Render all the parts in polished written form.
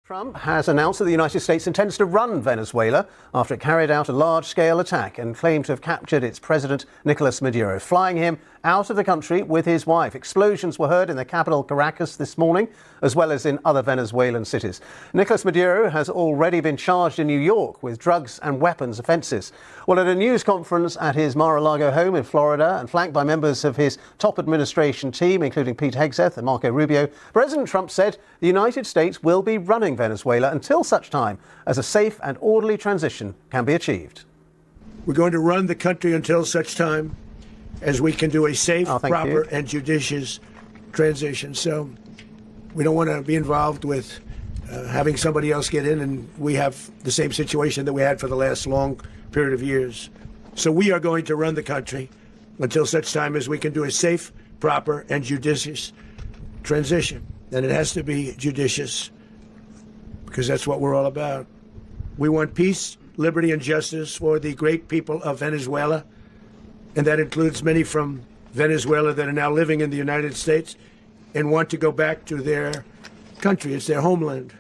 Trump has announced that the United States intends to run Venezuela after it carried out a large-scale attack and claimed to have captured its President Nicolás Maduro, flying him out of the country with his wife. Explosions were heard in the capital Caracas this morning, as well as in other Venezuelan cities. Nicolás Maduro has already been charged in New York with drugs and weapons offences. Well, at a news conference at his Mar-a-Lago home in Florida and flanked by members of his top administration team, including Pete Hegseth and Marco Rubio, President Trump said the United States will be running Venezuela until such time as a safe and orderly transition can be achieved. We're going to run the country until such time as we can do a safe, proper, and judicious transition. So we don't want to be involved with having somebody else get in, and we have the same situation that we had for the last long period of years. So we are going to run the country until such time as we can do a safe, proper, and judicious transition. And it has to be judicious, because that's what we're all about. We want peace, liberty, and justice for the great people of Venezuela, and that includes many from Venezuela that are now living in the United States and want to go back to their country. It's their homeland.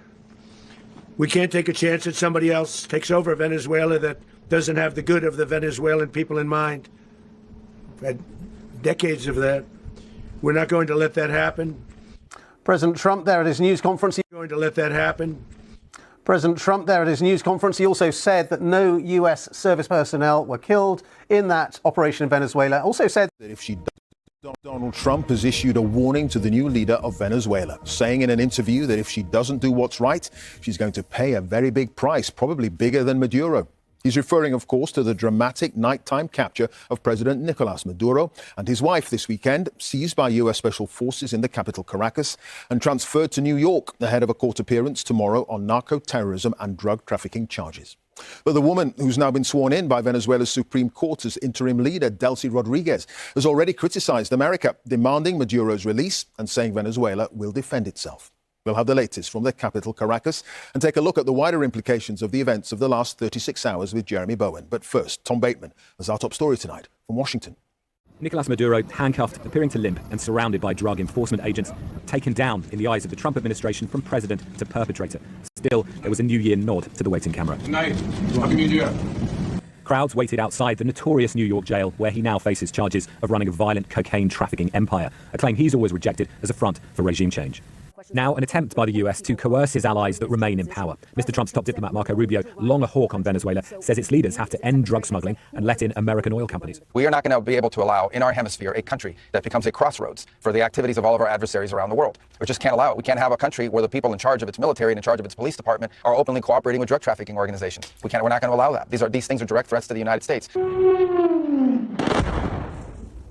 We can't take a chance that somebody else takes over Venezuela that doesn't have the good of the Venezuelan people in mind. We've had decades of that. We're not going to let that happen. President Trump there at his news conference. Going to let that happen. President Trump there at his news conference. He also said that no US service personnel were killed in that operation in Venezuela. Also said that if she doesn't, Donald Trump has issued a warning to the new leader of Venezuela, saying in an interview that if she doesn't do what's right, she's going to pay a very big price, probably bigger than Maduro. He's referring, of course, to the dramatic nighttime capture of President Nicolás Maduro and his wife this weekend, seized by US Special Forces in the capital Caracas and transferred to New York ahead of a court appearance tomorrow on narco-terrorism and drug trafficking charges. But the woman who's now been sworn in by Venezuela's Supreme Court as interim leader, Delcy Rodriguez, has already criticized America, demanding Maduro's release and saying Venezuela will defend itself. We'll have the latest from the capital, Caracas, and take a look at the wider implications of the events of the last 36 hours with Jeremy Bowen. But first, Tom Bateman has our top story tonight from Washington. Nicolás Maduro, handcuffed, appearing to limp and surrounded by drug enforcement agents, taken down in the eyes of the Trump administration from president to perpetrator. Still, there was a New Year nod to the waiting camera. Good night. Happy New Year. Crowds waited outside the notorious New York jail, where he now faces charges of running a violent cocaine trafficking empire, a claim he's always rejected as a front for regime change. Now, an attempt by the US to coerce his allies that remain in power. Mr. Trump's top diplomat, Marco Rubio, long a hawk on Venezuela, says its leaders have to end drug smuggling and let in American oil companies. We are not going to be able to allow in our hemisphere a country that becomes a crossroads for the activities of all of our adversaries around the world. We just can't allow it. We can't have a country where the people in charge of its military and in charge of its police department are openly cooperating with drug trafficking organizations. We're not going to allow that. These things are direct threats to the United States.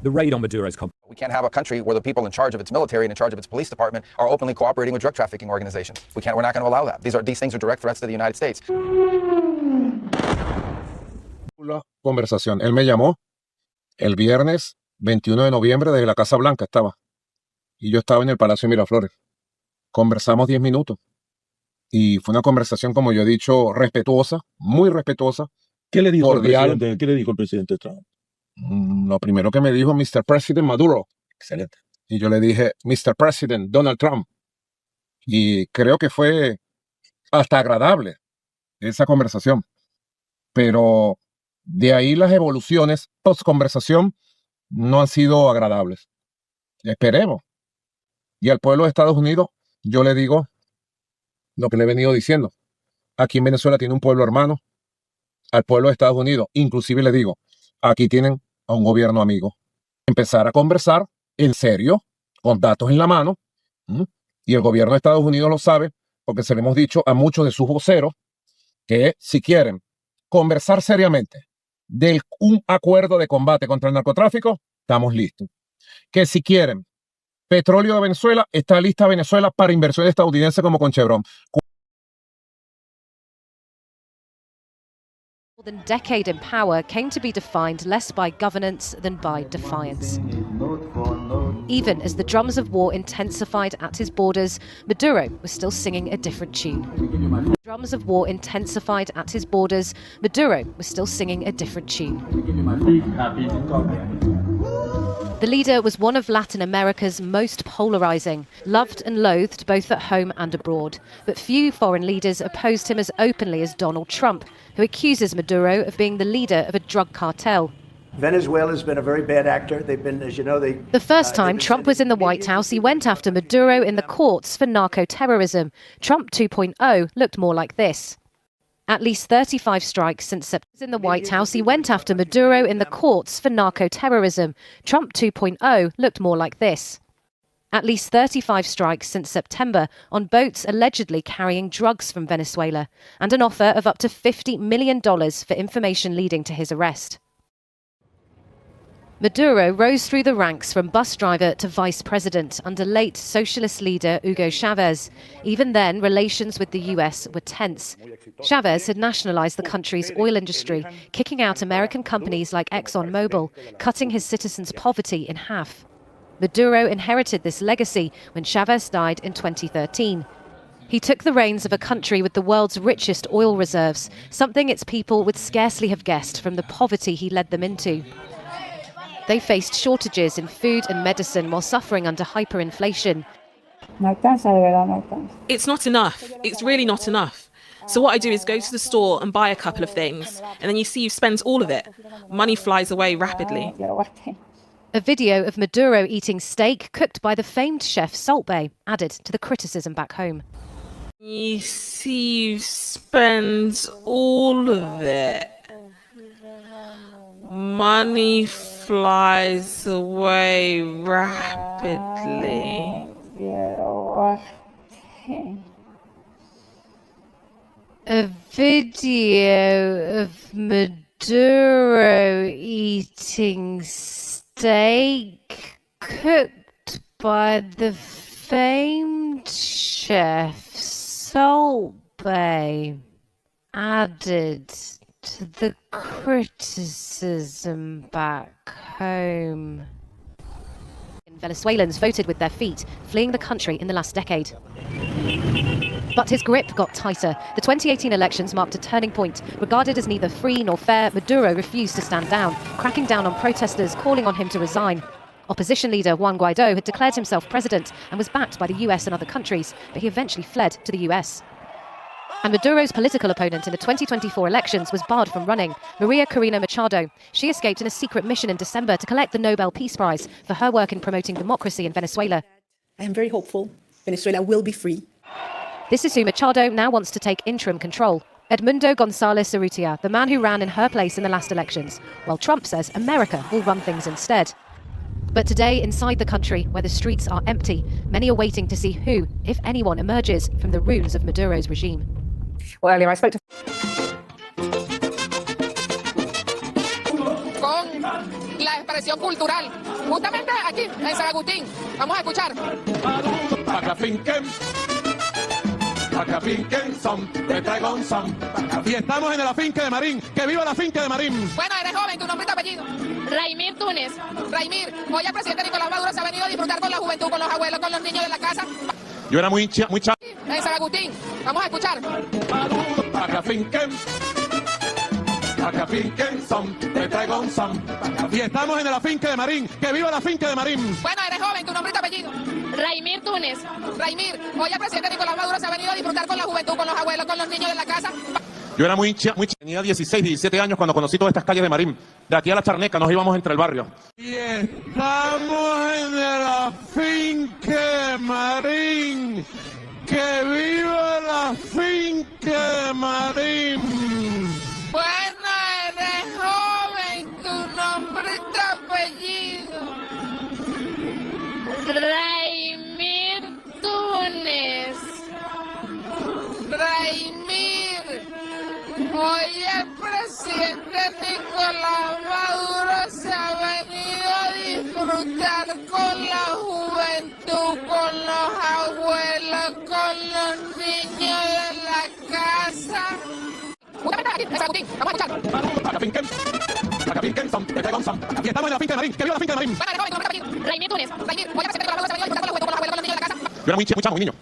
The raid on Maduro's We can't have a country where the people in charge of its military and in charge of its police department are openly cooperating with drug trafficking organizations. We're not going to allow that. These things are direct threats to the United States. Conversación. Él me llamó el viernes 21 de noviembre desde la Casa Blanca estaba. Y yo estaba en el Palacio de Miraflores. Conversamos 10 minutos. Y fue una conversación, como yo he dicho, respetuosa, muy respetuosa. ¿Qué le dijo el presidente Trump? Lo primero que me dijo, Mr. President Maduro. Excelente. Y yo le dije, Mr. President Donald Trump. Y creo que fue hasta agradable esa conversación. Pero de ahí las evoluciones post-conversación no han sido agradables. Esperemos. Y al pueblo de Estados Unidos, yo le digo lo que le he venido diciendo. Aquí en Venezuela tiene un pueblo hermano. Al pueblo de Estados Unidos, inclusive le digo, aquí tienen a un gobierno amigo. Empezar a conversar en serio, con datos en la mano, y el gobierno de Estados Unidos lo sabe, porque se lo hemos dicho a muchos de sus voceros, que si quieren conversar seriamente de un acuerdo de combate contra el narcotráfico, estamos listos. Que si quieren petróleo de Venezuela, está lista Venezuela para inversión estadounidense como con Chevron. More than a decade in power came to be defined less by governance than by defiance. Even as the drums of war intensified at his borders, Maduro was still singing a different tune. The drums of war intensified at his borders, Maduro was still singing a different tune. The leader was one of Latin America's most polarizing, loved and loathed both at home and abroad. But few foreign leaders opposed him as openly as Donald Trump, who accuses Maduro of being the leader of a drug cartel. Venezuela's been a very bad actor. They've been, as you know, The first time Trump was in the White House, he went after Maduro in the courts for narco-terrorism. Trump 2.0 looked more like this. At least 35 strikes since September. In the White House, he went after Maduro in the courts for narco-terrorism. Trump 2.0 looked more like this. At least 35 strikes since September on boats allegedly carrying drugs from Venezuela, and an offer of up to $50 million for information leading to his arrest. Maduro rose through the ranks from bus driver to vice president under late socialist leader Hugo Chávez. Even then, relations with the US were tense. Chávez had nationalized the country's oil industry, kicking out American companies like ExxonMobil, cutting his citizens' poverty in half. Maduro inherited this legacy when Chávez died in 2013. He took the reins of a country with the world's richest oil reserves, something its people would scarcely have guessed from the poverty he led them into. They faced shortages in food and medicine while suffering under hyperinflation. It's not enough. It's really not enough. So what I do is go to the store and buy a couple of things, and then you see you've spent all of it. Money flies away rapidly. A video of Maduro eating steak cooked by the famed chef Salt Bae added to the criticism back home. You see you've spent all of it. Money flies away rapidly. A video of Maduro eating steak cooked by the famed chef Salt Bae added to the criticism back home. Venezuelans voted with their feet, fleeing the country in the last decade. But his grip got tighter. The 2018 elections marked a turning point. Regarded as neither free nor fair, Maduro refused to stand down, cracking down on protesters, calling on him to resign. Opposition leader Juan Guaidó had declared himself president and was backed by the US and other countries, but he eventually fled to the US. And Maduro's political opponent in the 2024 elections was barred from running, Maria Corina Machado. She escaped in a secret mission in December to collect the Nobel Peace Prize for her work in promoting democracy in Venezuela. I am very hopeful Venezuela will be free. This is who Machado now wants to take interim control. Edmundo González Urrutia, the man who ran in her place in the last elections, while Trump says America will run things instead. But today, inside the country, where the streets are empty, many are waiting to see who, if anyone, emerges from the ruins of Maduro's regime. Well, earlier I spoke to... Con la expresión cultural, justamente aquí, en San Agustín. Vamos a escuchar. Y estamos en la finca de Marín. ¡Que viva la finca de Marín! Bueno, eres joven, tu nombre y tu apellido. Raimir Túnez. Raimir, hoy el presidente Nicolás Maduro se ha venido a disfrutar con la juventud, con los abuelos, con los niños de la casa. Yo era muy En San Agustín. Vamos a escuchar. Y estamos en la finca de Marín. ¡Que viva la finca de Marín! Bueno, eres joven, tu nombre y tu apellido. Raimir Túnez. Raimir, hoy el presidente Nicolás Maduro se ha venido a disfrutar con la juventud, con los abuelos, con los niños de la casa. Yo era muy tenía 16, 17 años cuando conocí todas estas calles de Marín. De aquí a la Charneca nos íbamos entre el barrio. Y estamos en la finca de Marín. ¡Que viva la finca de Marín! Bueno, eres joven, tu nombre y tu apellido. Raimir Túnez. Raimir, hoy el presidente Nicolás Maduro se ha venido a disfrutar con la juventud, con los abuelos, con los niños de la casa. Vamos a escuchar. Y estamos en la finca de Marín. ¡Que viva la finca de Marín! Raimir Túnez. Raimir, hoy el presidente Nicolás Maduro se ha venido a disfrutar con la juventud, con los abuelos, con los niños de la casa. Yo era muy chamo, muy niño.